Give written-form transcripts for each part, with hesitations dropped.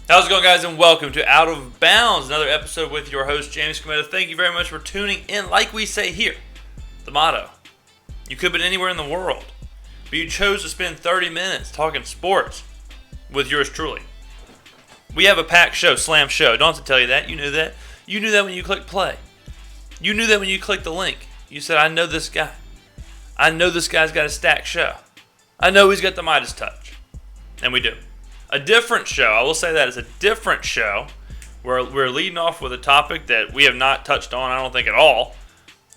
How's it going, guys, and welcome to Out of Bounds, another episode with your host, James Skrmetta. Thank you very much for tuning in. Like we say here, the motto, you could have been anywhere in the world, but you chose to spend 30 minutes talking sports with yours truly. We have a packed show, slam show. Don't have to tell you that. You knew that. You knew that when you clicked play. You knew that when you clicked the link. You said, I know this guy. I know this guy's got a stacked show. I know he's got the Midas touch. And we do. A different show, I will say that, it's a different show. We're leading off with a topic that we have not touched on, I don't think, at all.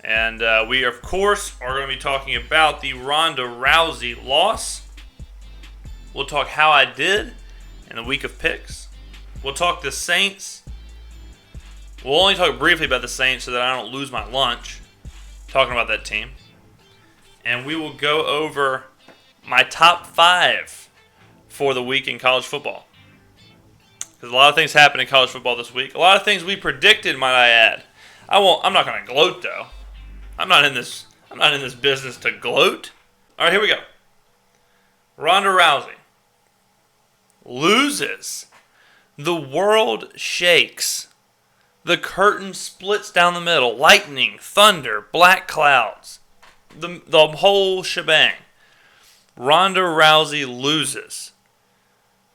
And we, of course, are going to be talking about the Ronda Rousey loss. We'll talk how I did in the week of picks. We'll talk the Saints. We'll only talk briefly about the Saints so that I don't lose my lunch talking about that team. And we will go over my top 5 for the week in college football. Because a lot of things happened in college football this week. A lot of things we predicted, might I add. I'm not going to gloat, though. I'm not in this business to gloat. All right, here we go. Ronda Rousey loses. The world shakes. The curtain splits down the middle. Lightning, thunder, black clouds. The whole shebang. Ronda Rousey loses.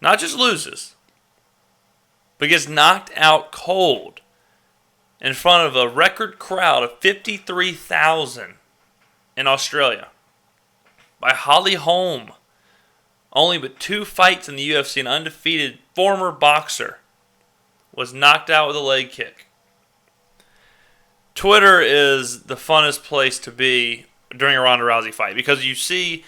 Not just loses, but gets knocked out cold in front of a record crowd of 53,000 in Australia by Holm. Only but 2 fights in the UFC, an undefeated former boxer was knocked out with a leg kick. Twitter is the funnest place to be during a Ronda Rousey fight because you see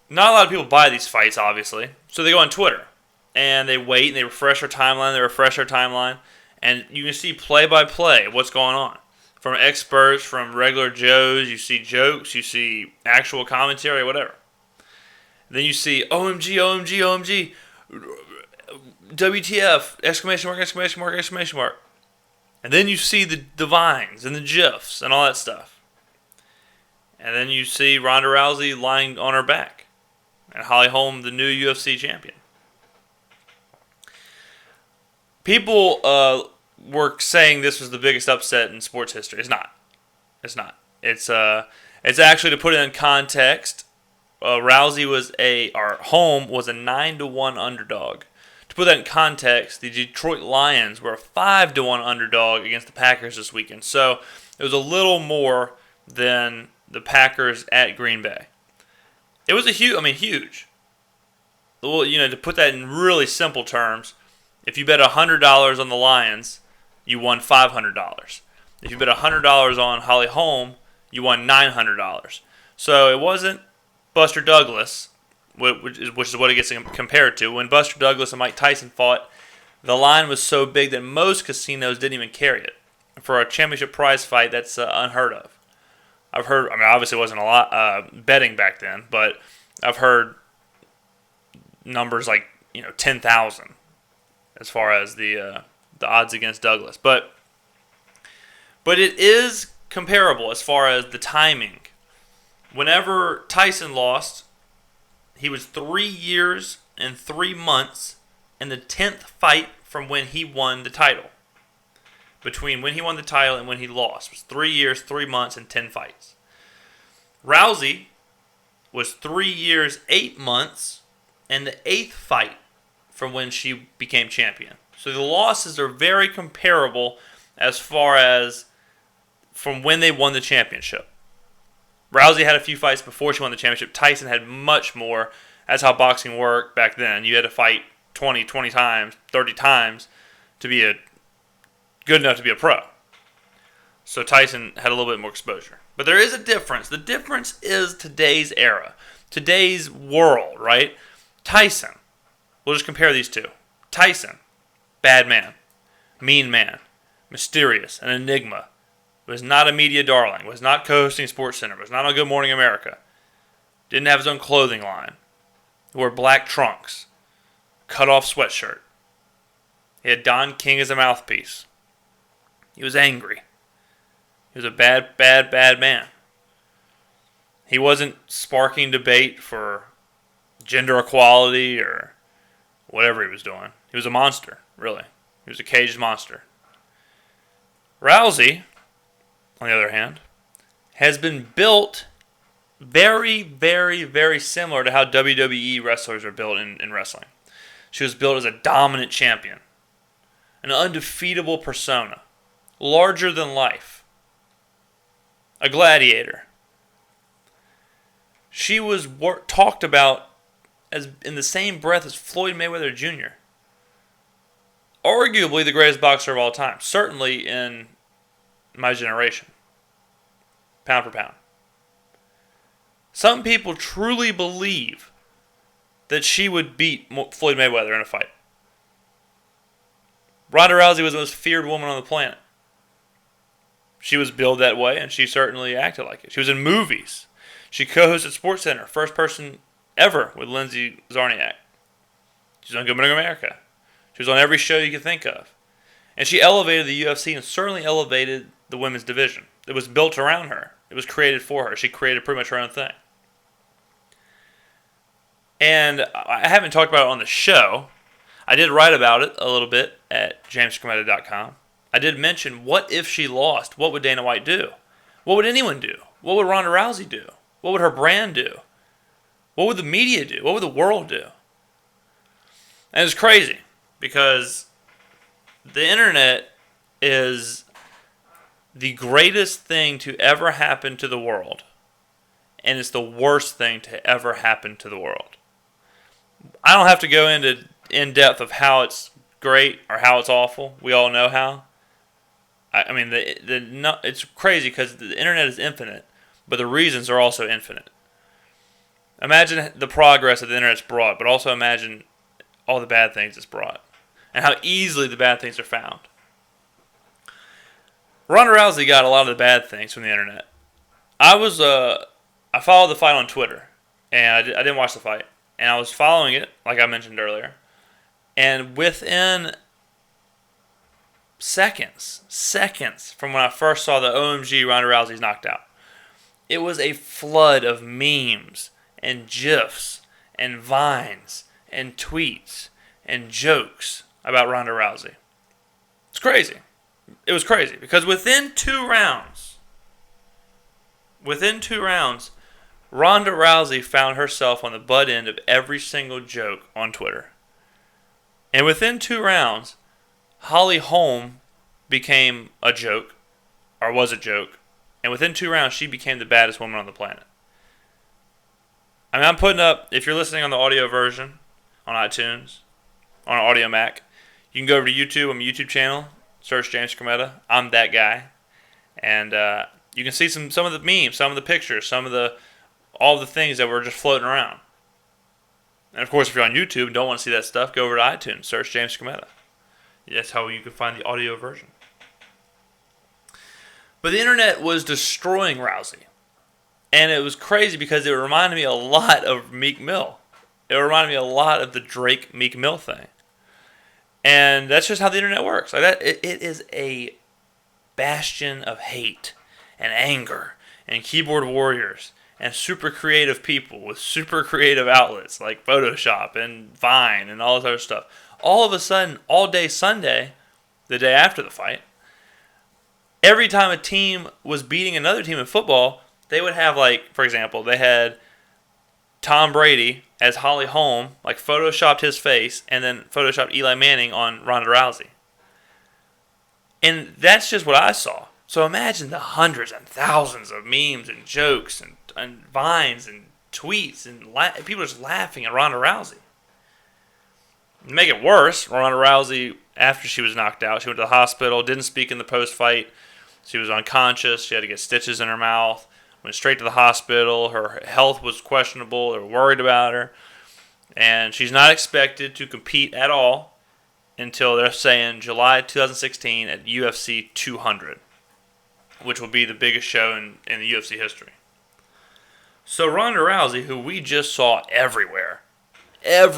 not a lot of people buy these fights, obviously. So they go on Twitter, and they wait, and they refresh their timeline, and you can see play-by-play what's going on. From experts, from regular Joes, you see jokes, you see actual commentary, whatever. Then you see OMG, OMG, OMG, WTF, exclamation mark, exclamation mark, exclamation mark. And then you see the vines and the GIFs and all that stuff. And then you see Ronda Rousey lying on her back. And Holm, the new UFC champion. People were saying this was the biggest upset in sports history. It's not. It's not. It's actually, to put it in context, Holm was a 9-1 underdog. To put that in context, the Detroit Lions were a 5-1 underdog against the Packers this weekend. So it was a little more than the Packers at Green Bay. It was huge. Well, to put that in really simple terms, if you bet $100 on the Lions, you won $500. If you bet $100 on Holm, you won $900. So it wasn't Buster Douglas, which is what it gets compared to. When Buster Douglas and Mike Tyson fought, the line was so big that most casinos didn't even carry it. For a championship prize fight, that's unheard of. I've heard, obviously it wasn't a lot betting back then, but I've heard numbers like 10,000 as far as the odds against Douglas. But it is comparable as far as the timing. Whenever Tyson lost, he was 3 years and 3 months in the 10th fight from when he won the title. Between when he won the title and when he lost. It was 3 years, 3 months, and 10 fights. Rousey was 3 years, 8 months, and the 8th fight from when she became champion. So the losses are very comparable as far as from when they won the championship. Rousey had a few fights before she won the championship. Tyson had much more. That's how boxing worked back then. You had to fight 20 times, 30 times to be good enough to be a pro. So Tyson had a little bit more exposure. But there is a difference. The difference is today's era. Today's world, right? Tyson. We'll just compare these two. Tyson, bad man, mean man, mysterious, an enigma. Was not a media darling. Was not co-hosting SportsCenter. Was not on Good Morning America. Didn't have his own clothing line. Wore black trunks. Cut off sweatshirt. He had Don King as a mouthpiece. He was angry. He was a bad man. He wasn't sparking debate for gender equality or whatever he was doing. He was a monster, really. He was a caged monster. Rousey, on the other hand, has been built very, very, very similar to how WWE wrestlers are built in wrestling. She was built as a dominant champion, an undefeatable persona, larger than life, a gladiator. She was talked about as in the same breath as Floyd Mayweather Jr., arguably the greatest boxer of all time, certainly in my generation, pound for pound. Some people truly believe that she would beat Floyd Mayweather in a fight. Ronda Rousey was the most feared woman on the planet. She was billed that way, and she certainly acted like it. She was in movies. She co-hosted SportsCenter, first person ever with Lindsay Zarniak. She was on Good Morning America. She was on every show you could think of. And she elevated the UFC and certainly elevated the women's division. It was built around her. It was created for her. She created pretty much her own thing. And I haven't talked about it on the show. I did write about it a little bit at jamesskrmetta.com. I did mention, what if she lost? What would Dana White do? What would anyone do? What would Ronda Rousey do? What would her brand do? What would the media do? What would the world do? And it's crazy because the internet is the greatest thing to ever happen to the world. And it's the worst thing to ever happen to the world. I don't have to go into in depth of how it's great or how it's awful. We all know how. I mean, it's crazy because the internet is infinite, but the reasons are also infinite. Imagine the progress that the internet's brought, but also imagine all the bad things it's brought and how easily the bad things are found. Ronda Rousey got a lot of the bad things from the internet. I followed the fight on Twitter, and I didn't watch the fight, and I was following it, like I mentioned earlier, and within seconds from when I first saw the OMG Ronda Rousey's knocked out, it was a flood of memes and GIFs and Vines and tweets and jokes about Ronda Rousey. It's crazy. It was crazy because within two rounds, Ronda Rousey found herself on the butt end of every single joke on Twitter. And within 2 rounds, Holm became a joke, or was a joke. And within 2 rounds, she became the baddest woman on the planet. I mean, I'm putting up, if you're listening on the audio version, on iTunes, on an Audio Mac, you can go over to YouTube, on my YouTube channel, search James Skrmetta. I'm that guy. And you can see some of the memes, some of the pictures, all the things that were just floating around. And of course, if you're on YouTube and don't want to see that stuff, go over to iTunes, search James Skrmetta. That's how you can find the audio version. But the internet was destroying Rousey. And it was crazy because it reminded me a lot of Meek Mill. It reminded me a lot of the Drake Meek Mill thing. And that's just how the internet works. Like that, it is a bastion of hate and anger and keyboard warriors and super creative people with super creative outlets like Photoshop and Vine and all this other stuff. All of a sudden, all day Sunday, the day after the fight, every time a team was beating another team in football, they would have, like, for example, they had Tom Brady as Holm, like photoshopped his face, and then photoshopped Eli Manning on Ronda Rousey. And that's just what I saw. So imagine the hundreds and thousands of memes and jokes and Vines and tweets and people just laughing at Ronda Rousey. To make it worse, Ronda Rousey, after she was knocked out, she went to the hospital, didn't speak in the post-fight. She was unconscious. She had to get stitches in her mouth. Went straight to the hospital. Her health was questionable. They were worried about her. And she's not expected to compete at all until they're saying July 2016 at UFC 200, which will be the biggest show in the UFC history. So Ronda Rousey, who we just saw everywhere, and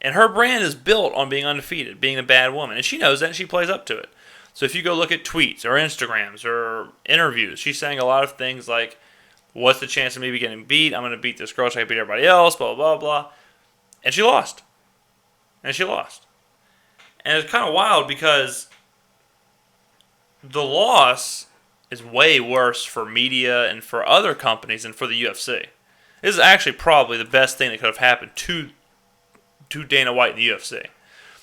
her brand is built on being undefeated, being a bad woman, and she knows that and she plays up to it. So if you go look at tweets or Instagrams or interviews, she's saying a lot of things like, what's the chance of me getting beat? I'm going to beat this girl so I can beat everybody else, blah, blah, blah. And she lost. and she lost. And it's kind of wild because the loss is way worse for media and for other companies than for the UFC. This is actually probably the best thing that could have happened to Dana White in the UFC,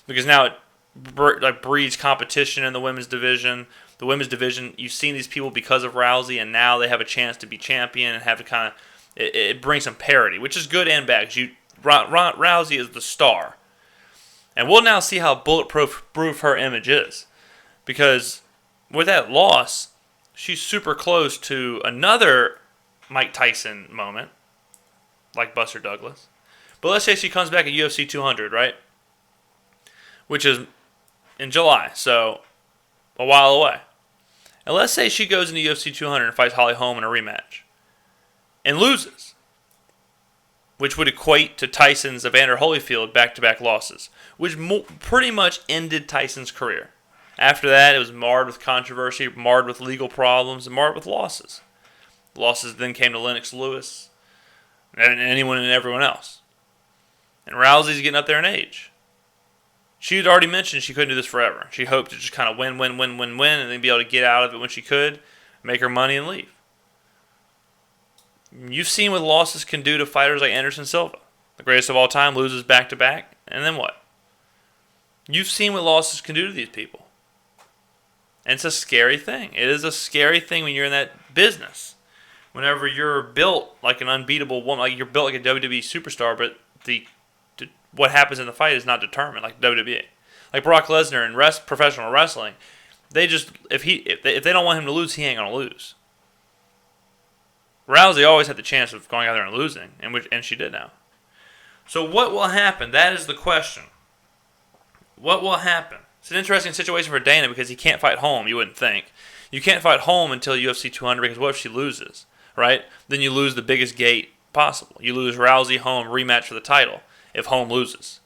because now it breeds competition in the women's division. The women's division, you've seen these people because of Rousey, and now they have a chance to be champion and have to kind of it brings some parity, which is good and bad. Because Rousey is the star, and we'll now see how bulletproof her image is, because with that loss, she's super close to another Mike Tyson moment, like Buster Douglas. But let's say she comes back at UFC 200, right? Which is in July, so a while away. And let's say she goes into UFC 200 and fights Holly Holm in a rematch and loses, which would equate to Tyson's Evander Holyfield back-to-back losses, which pretty much ended Tyson's career. After that, it was marred with controversy, marred with legal problems, and marred with losses. Losses then came to Lennox Lewis and anyone and everyone else. And Rousey's getting up there in age. She had already mentioned she couldn't do this forever. She hoped to just kind of win, and then be able to get out of it when she could, make her money, and leave. You've seen what losses can do to fighters like Anderson Silva. The greatest of all time loses back-to-back, and then what? You've seen what losses can do to these people. And it's a scary thing. It is a scary thing when you're in that business. Whenever you're built like an unbeatable woman, like you're built like a WWE superstar, but what happens in the fight is not determined, like WWE. Like Brock Lesnar in professional wrestling, they just if they don't want him to lose, he ain't gonna lose. Rousey always had the chance of going out there and losing, and she did now. So what will happen? That is the question. What will happen? It's an interesting situation for Dana because he can't fight Holm, you wouldn't think. You can't fight Holm until UFC 200 because what if she loses, right? Then you lose the biggest gate possible. You lose Rousey, Holm, rematch for the title if Holm loses.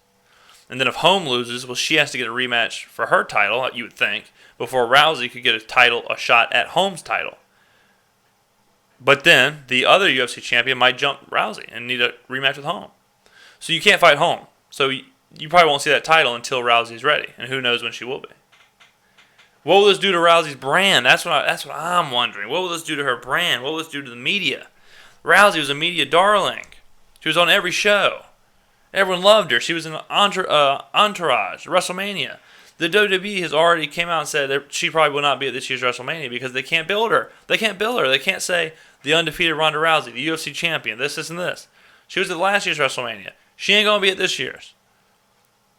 And then if Holm loses, well, she has to get a rematch for her title, you would think, before Rousey could get a shot at Holm's title. But then the other UFC champion might jump Rousey and need a rematch with Holm. So you can't fight Holm. So you probably won't see that title until Rousey's ready, and who knows when she will be. What will this do to Rousey's brand? That's what I'm wondering. What will this do to her brand? What will this do to the media? Rousey was a media darling. She was on every show. Everyone loved her. She was in Entourage, WrestleMania. The WWE has already came out and said that she probably will not be at this year's WrestleMania because they can't build her. They can't build her. They can't say the undefeated Ronda Rousey, the UFC champion, this, and this. She was at last year's WrestleMania. She ain't going to be at this year's.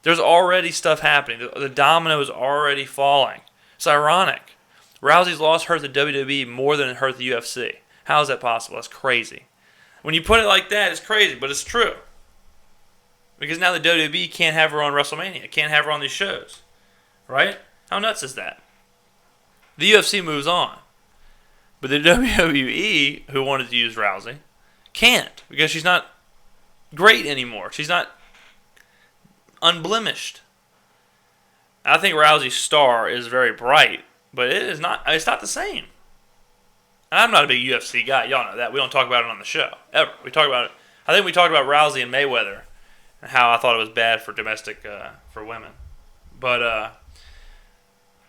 There's already stuff happening. The domino is already falling. It's ironic. Rousey's loss hurt the WWE more than it hurt the UFC. How is that possible? That's crazy. When you put it like that, it's crazy, but it's true. Because now the WWE can't have her on WrestleMania, can't have her on these shows. Right? How nuts is that? The UFC moves on. But the WWE, who wanted to use Rousey, can't because she's not great anymore. She's not unblemished. I think Rousey's star is very bright, but it's not the same. And I'm not a big UFC guy. Y'all know that. We don't talk about it on the show, ever. We talk about it. I think we talked about Rousey and Mayweather and how I thought it was bad for domestic, for women. But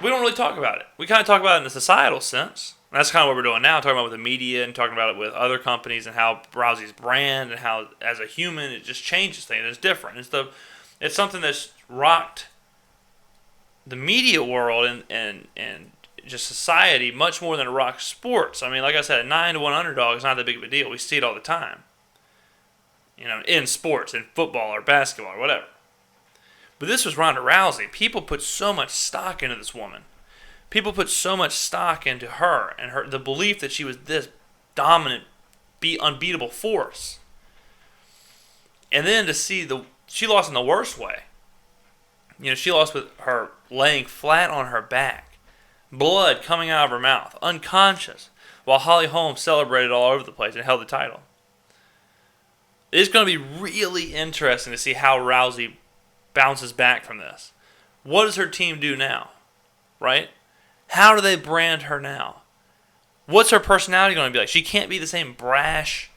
we don't really talk about it. We kind of talk about it in a societal sense. And that's kind of what we're doing now, talking about it with the media and talking about it with other companies and how Rousey's brand and how, as a human, it just changes things. It's different. It's something that's rocked the media world and just society much more than it rocks sports. I mean, like I said, a 9-1 underdog is not that big of a deal. We see it all the time. You know, in sports, in football or basketball or whatever. But this was Ronda Rousey. People put so much stock into this woman. People put so much stock into her and the belief that she was this dominant, unbeatable force. And then to see she lost in the worst way. You know, she lost with her laying flat on her back, blood coming out of her mouth, unconscious, while Holly Holm celebrated all over the place and held the title. It's going to be really interesting to see how Rousey bounces back from this. What does her team do now? Right? How do they brand her now? What's her personality going to be like? She can't be the same brash,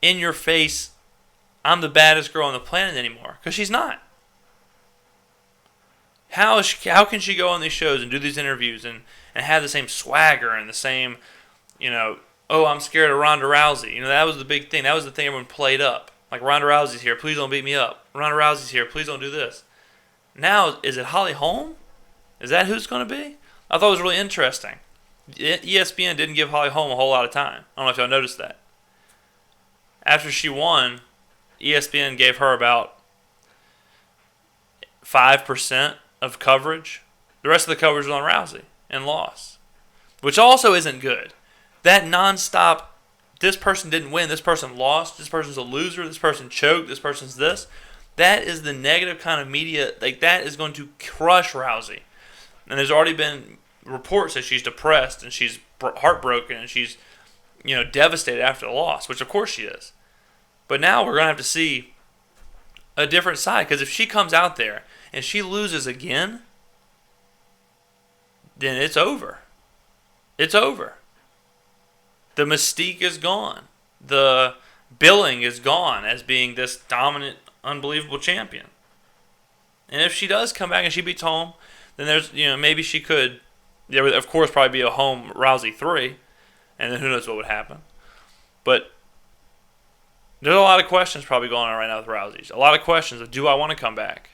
in your face, I'm the baddest girl on the planet anymore. Because she's not. How can she go on these shows and do these interviews and have the same swagger and the same, oh, I'm scared of Ronda Rousey. That was the big thing. That was the thing everyone played up. Like, Ronda Rousey's here, please don't beat me up. Ronda Rousey's here, please don't do this. Now, is it Holly Holm? Is that who's going to be? I thought it was really interesting. ESPN didn't give Holly Holm a whole lot of time. I don't know if y'all noticed that. After she won, ESPN gave her about 5% of coverage. The rest of the coverage was on Rousey and lost, which also isn't good. That nonstop, this person didn't win, this person lost, this person's a loser, this person choked, this person's this. That is the negative kind of media. Like, that is going to crush Rousey. And there's already been reports that she's depressed and she's heartbroken and she's, devastated after the loss, which of course she is. But now we're going to have to see a different side, because if she comes out there and she loses again, then it's over. It's over. The mystique is gone. The billing is gone as being this dominant, unbelievable champion. And if she does come back and she beats Holm, then there's, maybe she could, there would of course probably be a Holm Rousey 3, and then who knows what would happen. But there's a lot of questions probably going on right now with Rousey. A lot of questions of, do I want to come back?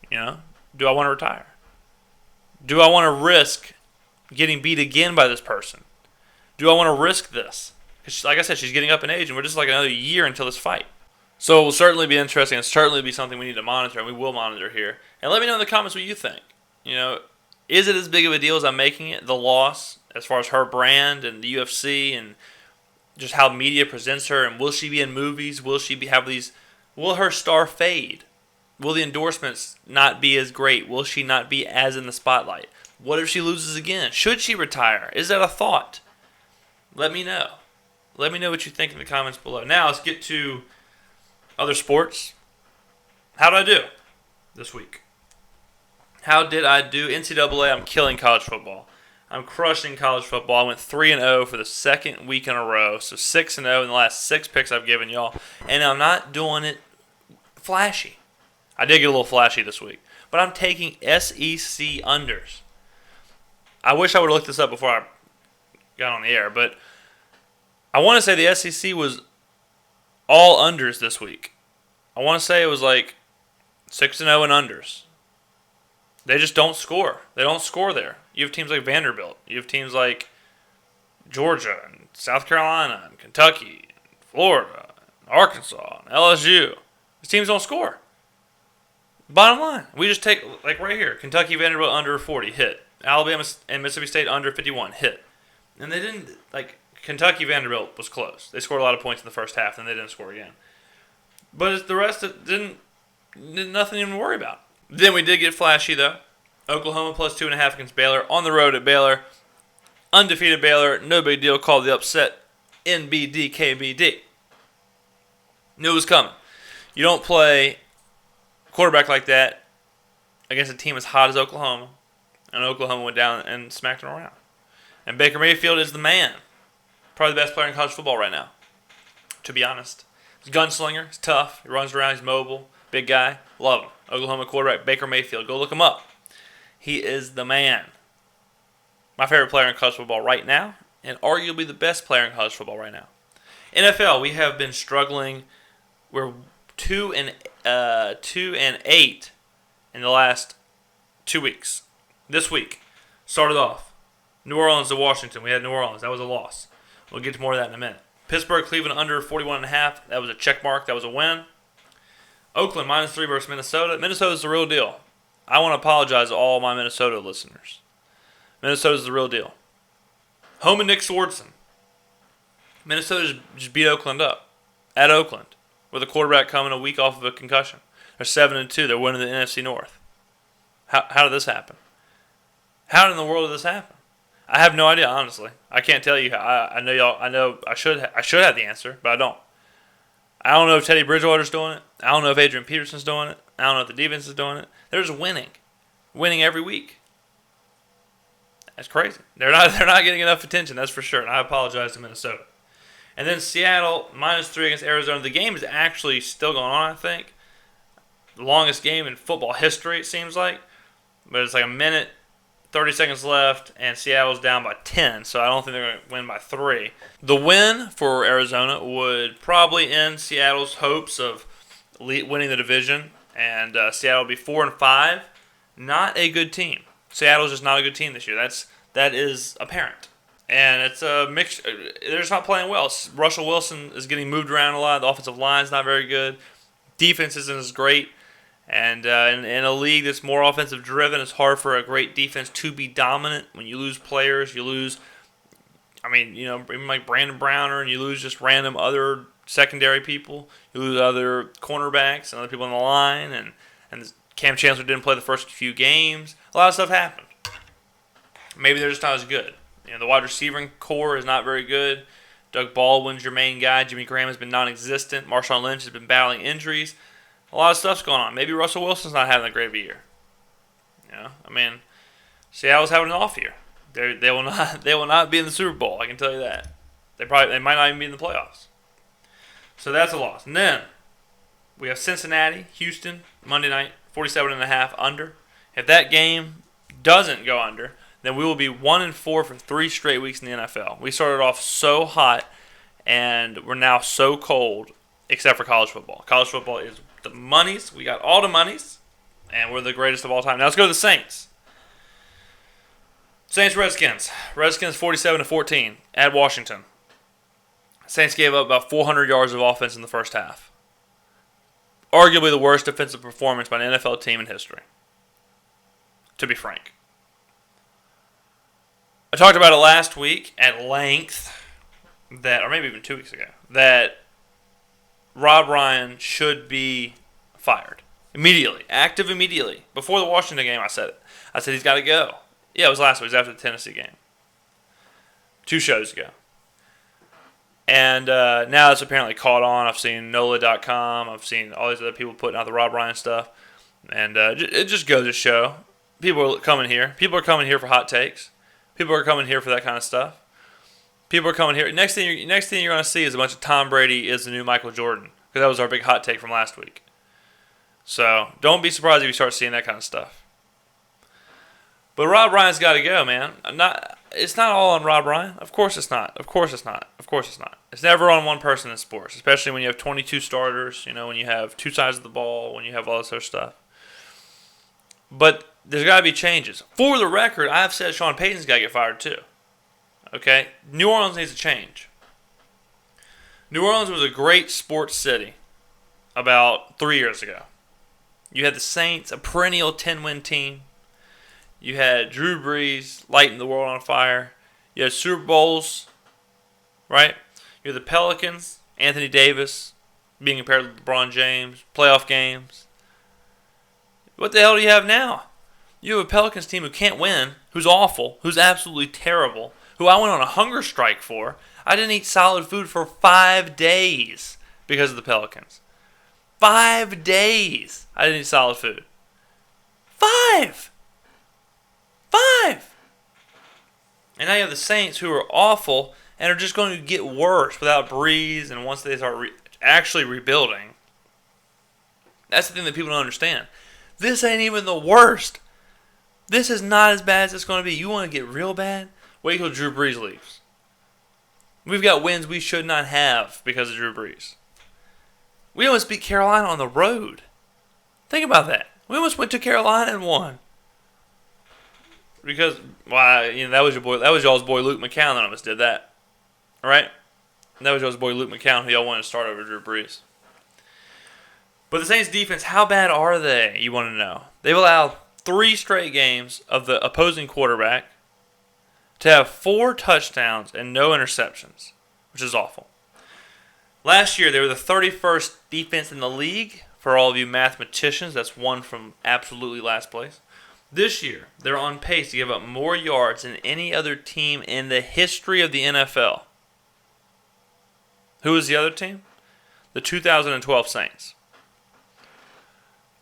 Do I want to retire? Do I want to risk getting beat again by this person? Do I want to risk this? Because, like I said, she's getting up in age, and we're just like another year until this fight. So it will certainly be interesting, and certainly be something we need to monitor, and we will monitor here. And let me know in the comments what you think. Is it as big of a deal as I'm making it, the loss, as far as her brand and the UFC and just how media presents her, and will she be in movies? Will her star fade? Will the endorsements not be as great? Will she not be as in the spotlight? What if she loses again? Should she retire? Is that a thought? Let me know. Let me know what you think in the comments below. Now let's get to other sports. How did I do this week? How did I do? NCAA, I'm killing college football. I'm crushing college football. I went 3-0 for the second week in a row. So 6-0 in the last 6 picks I've given y'all. And I'm not doing it flashy. I did get a little flashy this week. But I'm taking SEC unders. I wish I would have looked this up before I got on the air. But I want to say the SEC was all unders this week. I want to say it was like 6-0 in unders. They just don't score. They don't score there. You have teams like Vanderbilt. You have teams like Georgia and South Carolina and Kentucky and Florida and Arkansas and LSU. These teams don't score. Bottom line, we just take, like right here, Kentucky, Vanderbilt under 40, hit. Alabama and Mississippi State under 51, hit. And they didn't, Kentucky, Vanderbilt was close. They scored a lot of points in the first half, and they didn't score again. But the rest nothing even to worry about. Then we did get flashy, though. Oklahoma plus 2.5 against Baylor. On the road at Baylor. Undefeated Baylor. No big deal. Called the upset. NBDKBD. Knew it was coming. You don't play quarterback like that against a team as hot as Oklahoma. And Oklahoma went down and smacked them around. And Baker Mayfield is the man. Probably the best player in college football right now, to be honest. He's a gunslinger. He's tough. He runs around. He's mobile. Big guy. Love him. Oklahoma quarterback Baker Mayfield. Go look him up. He is the man. My favorite player in college football right now, and arguably the best player in college football right now. NFL, we have been struggling. We're 2-8 in the last 2 weeks. This week started off New Orleans to Washington. We had New Orleans. That was a loss. We'll get to more of that in a minute. Pittsburgh, Cleveland under 41.5. That was a check mark. That was a win. Oakland -3 versus Minnesota. Minnesota's the real deal. I want to apologize to all my Minnesota listeners. Minnesota's the real deal. Home and Nick Swartzen. Minnesota just beat Oakland up at Oakland with a quarterback coming a week off of a concussion. They're 7-2. They're winning the NFC North. How did this happen? How in the world did this happen? I have no idea, honestly. I can't tell you how. I know y'all. I know I should have the answer, but I don't. I don't know if Teddy Bridgewater's doing it. I don't know if Adrian Peterson's doing it. I don't know if the defense is doing it. They're just winning every week. That's crazy. They're not getting enough attention. That's for sure. And I apologize to Minnesota. And then Seattle -3 against Arizona. The game is actually still going on. I think the longest game in football history. It seems like but it's like a minute, 30 seconds left, and Seattle's down by 10, so I don't think they're going to win by 3. The win for Arizona would probably end Seattle's hopes of winning the division, and Seattle would be 4-5. Not a good team. Seattle's just not a good team this year. That is apparent. And it's a mix. They're just not playing well. Russell Wilson is getting moved around a lot. The offensive line's not very good. Defense isn't as great. And in a league that's more offensive driven, it's hard for a great defense to be dominant. When you lose players, you lose. I mean, even like Brandon Browner, and you lose just random other secondary people. You lose other cornerbacks and other people on the line, and Cam Chancellor didn't play the first few games. A lot of stuff happened. Maybe they're just not as good. The wide receiving core is not very good. Doug Baldwin's your main guy. Jimmy Graham has been non-existent. Marshawn Lynch has been battling injuries. A lot of stuff's going on. Maybe Russell Wilson's not having a great year. Seattle's having an off year. They will not be in the Super Bowl. I can tell you that. They might not even be in the playoffs. So that's a loss. And then we have Cincinnati, Houston, Monday night, 47.5 under. If that game doesn't go under, then we will be 1-4 for 3 straight weeks in the NFL. We started off so hot, and we're now so cold, except for college football. College football is the monies. We got all the monies, and we're the greatest of all time. Now let's go to the Saints. Saints-Redskins. Redskins 47-14 at Washington. Saints gave up about 400 yards of offense in the first half. Arguably the worst defensive performance by an NFL team in history, to be frank. I talked about it last week at length, or maybe even 2 weeks ago, that Rob Ryan should be fired immediately, active immediately. Before the Washington game, I said it. I said he's got to go. Yeah, it was last week. It was after the Tennessee game. 2 shows ago. And now it's apparently caught on. I've seen NOLA.com. I've seen all these other people putting out the Rob Ryan stuff. And it just goes to show. People are coming here. People are coming here for hot takes. People are coming here for that kind of stuff. People are coming here. Next thing you're going to see is a bunch of Tom Brady is the new Michael Jordan. Because that was our big hot take from last week. So don't be surprised if you start seeing that kind of stuff. But Rob Ryan's got to go, man. It's not all on Rob Ryan. Of course it's not. Of course it's not. Of course it's not. It's never on one person in sports, especially when you have 22 starters, when you have 2 sides of the ball, when you have all this other stuff. But there's got to be changes. For the record, I've said Sean Payton's got to get fired too. Okay? New Orleans needs a change. New Orleans was a great sports city about 3 years ago. You had the Saints, a perennial 10-win team. You had Drew Brees lighting the world on fire. You had Super Bowls, right? You had the Pelicans, Anthony Davis being compared to LeBron James, playoff games. What the hell do you have now? You have a Pelicans team who can't win, who's awful, who's absolutely terrible, who I went on a hunger strike for. I didn't eat solid food for 5 days because of the Pelicans. 5 days I didn't eat solid food. 5! And now you have the Saints who are awful and are just going to get worse without Breeze, and once they start actually rebuilding. That's the thing that people don't understand. This ain't even the worst. This is not as bad as it's going to be. You want to get real bad? Wait till Drew Brees leaves. We've got wins we should not have because of Drew Brees. We almost beat Carolina on the road. Think about that. We almost went to Carolina and won. Because, that was y'all's boy Luke McCown that almost did that. All right? That was y'all's boy Luke McCown who y'all wanted to start over Drew Brees. But the Saints defense, how bad are they, you want to know? They've allowed 3 straight games of the opposing quarterback to have 4 touchdowns and no interceptions, which is awful. Last year, they were the 31st defense in the league. For all of you mathematicians, that's one from absolutely last place. This year, they're on pace to give up more yards than any other team in the history of the NFL. Who is the other team? The 2012 Saints.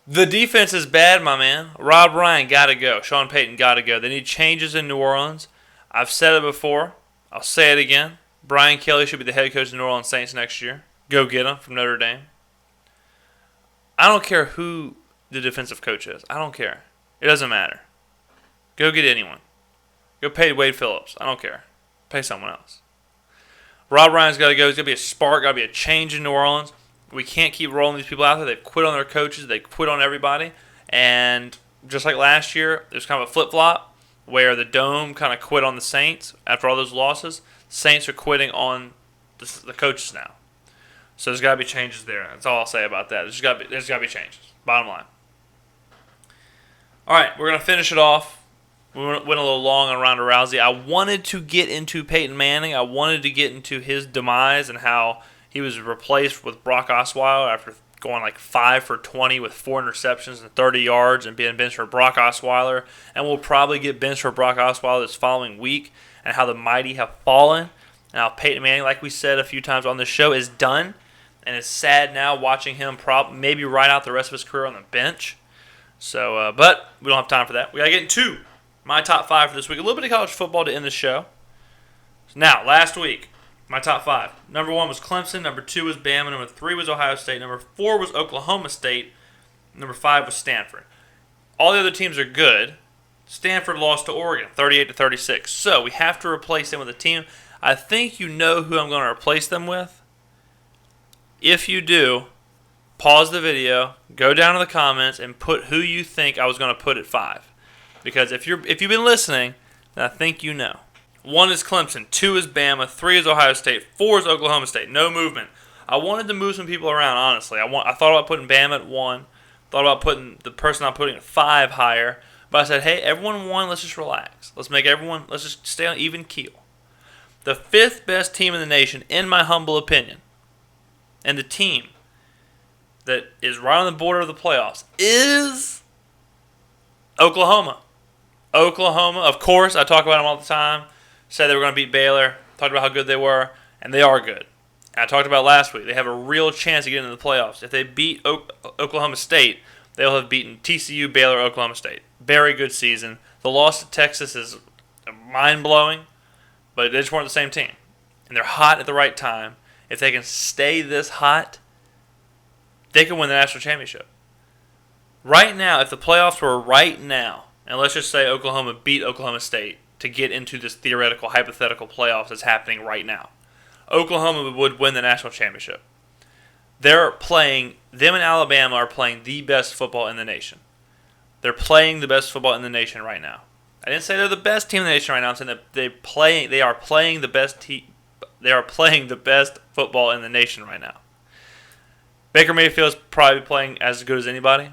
The defense is bad, my man. Rob Ryan got to go. Sean Payton got to go. They need changes in New Orleans. I've said it before. I'll say it again. Brian Kelly should be the head coach of the New Orleans Saints next year. Go get him from Notre Dame. I don't care who the defensive coach is. I don't care. It doesn't matter. Go get anyone. Go pay Wade Phillips. I don't care. Pay someone else. Rob Ryan's got to go. There's got to be a spark. Got to be a change in New Orleans. We can't keep rolling these people out there. They've quit on their coaches. They quit on everybody. And just like last year, there's kind of a flip-flop where the Dome kind of quit on the Saints after all those losses. The Saints are quitting on the coaches now. So there's got to be changes there. That's all I'll say about that. There's got to be changes. Bottom line. All right, we're going to finish it off. We went a little long on Ronda Rousey. I wanted to get into Peyton Manning. I wanted to get into his demise and how he was replaced with Brock Osweiler after going like 5 for 20 with 4 interceptions and 30 yards and being benched for Brock Osweiler. And we'll probably get benched for Brock Osweiler this following week, and how the mighty have fallen. And how Peyton Manning, like we said a few times on this show, is done. And it's sad now watching him maybe ride out the rest of his career on the bench. So, but we don't have time for that. We got to get into my top 5 for this week. A little bit of college football to end the show. Now, last week, my top 5. Number 1 was Clemson. Number 2 was Bama. Number 3 was Ohio State. Number 4 was Oklahoma State. Number 5 was Stanford. All the other teams are good. Stanford lost to Oregon, 38-36. So we have to replace them with a team. I think you know who I'm going to replace them with. If you do, pause the video, go down to the comments, and put who you think I was going to put at 5. Because if you've been listening, then I think you know. 1 is Clemson, 2 is Bama, 3 is Ohio State, 4 is Oklahoma State. No movement. I wanted to move some people around, honestly. I thought about putting Bama at 1. Thought about putting the person I'm putting at 5 higher. But I said, hey, everyone won. Let's just relax. Let's just stay on even keel. The 5th best team in the nation, in my humble opinion, and the team that is right on the border of the playoffs is Oklahoma. Oklahoma, of course, I talk about them all the time. Said they were going to beat Baylor. Talked about how good they were, and they are good. And I talked about last week. They have a real chance to get into the playoffs. If they beat Oklahoma State, they'll have beaten TCU, Baylor, Oklahoma State. Very good season. The loss to Texas is mind-blowing, but they just weren't the same team. And they're hot at the right time. If they can stay this hot, they can win the national championship. Right now, if the playoffs were right now, and let's just say Oklahoma beat Oklahoma State to get into this theoretical, hypothetical playoffs that's happening right now, Oklahoma would win the national championship. Them and Alabama are playing the best football in the nation. They're playing the best football in the nation right now. I didn't say they're the best team in the nation right now. I'm saying that they are playing the best They are playing the best football in the nation right now. Baker Mayfield's probably playing as good as anybody.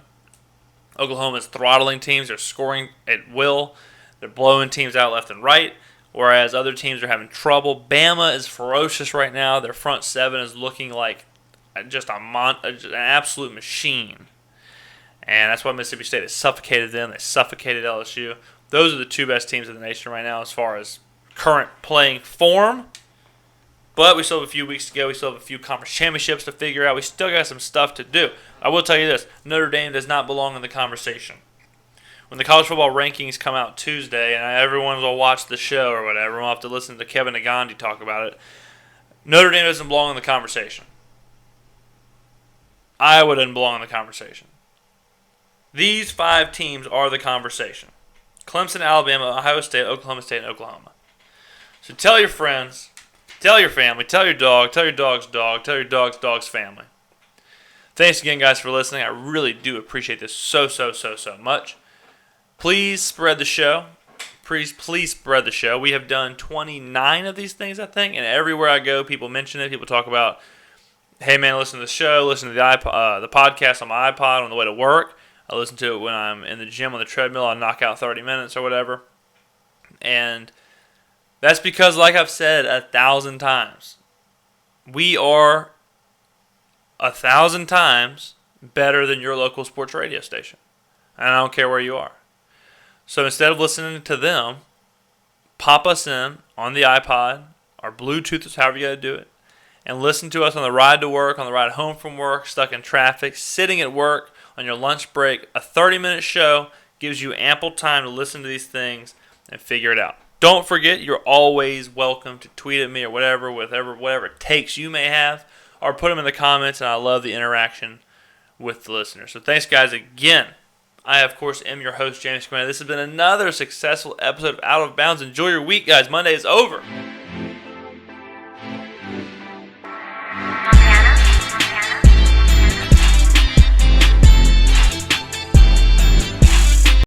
Oklahoma's throttling teams. They're scoring at will. They're blowing teams out left and right, whereas other teams are having trouble. Bama is ferocious right now. Their front 7 is looking like just an absolute machine. And that's why Mississippi State has suffocated them. They suffocated LSU. Those are the 2 best teams in the nation right now as far as current playing form. But we still have a few weeks to go. We still have a few conference championships to figure out. We still got some stuff to do. I will tell you this. Notre Dame does not belong in the conversation. When the college football rankings come out Tuesday, and everyone will watch the show or whatever, we'll have to listen to Kevin Nagandi talk about it, Notre Dame doesn't belong in the conversation. Iowa doesn't belong in the conversation. These 5 teams are the conversation. Clemson, Alabama, Ohio State, Oklahoma State, and Oklahoma. So tell your friends, tell your family, tell your dog, tell your dog's dog, tell your dog's family. Thanks again, guys, for listening. I really do appreciate this so much. Please spread the show. Please spread the show. We have done 29 of these things, I think, and everywhere I go, people mention it. People talk about, hey, man, listen to the show, listen to the podcast on my iPod on the way to work. I listen to it when I'm in the gym on the treadmill. I knock out 30 minutes or whatever. And that's because, like I've said 1,000 times, we are 1,000 times better than your local sports radio station. And I don't care where you are. So instead of listening to them, pop us in on the iPod or Bluetooth, however you got to do it, and listen to us on the ride to work, on the ride home from work, stuck in traffic, sitting at work, on your lunch break. A 30-minute show gives you ample time to listen to these things and figure it out. Don't forget, you're always welcome to tweet at me or whatever takes you may have, or put them in the comments, and I love the interaction with the listeners. So thanks, guys, again. I, of course, am your host, James Skrmetta. This has been another successful episode of Out of Bounds. Enjoy your week, guys. Monday is over.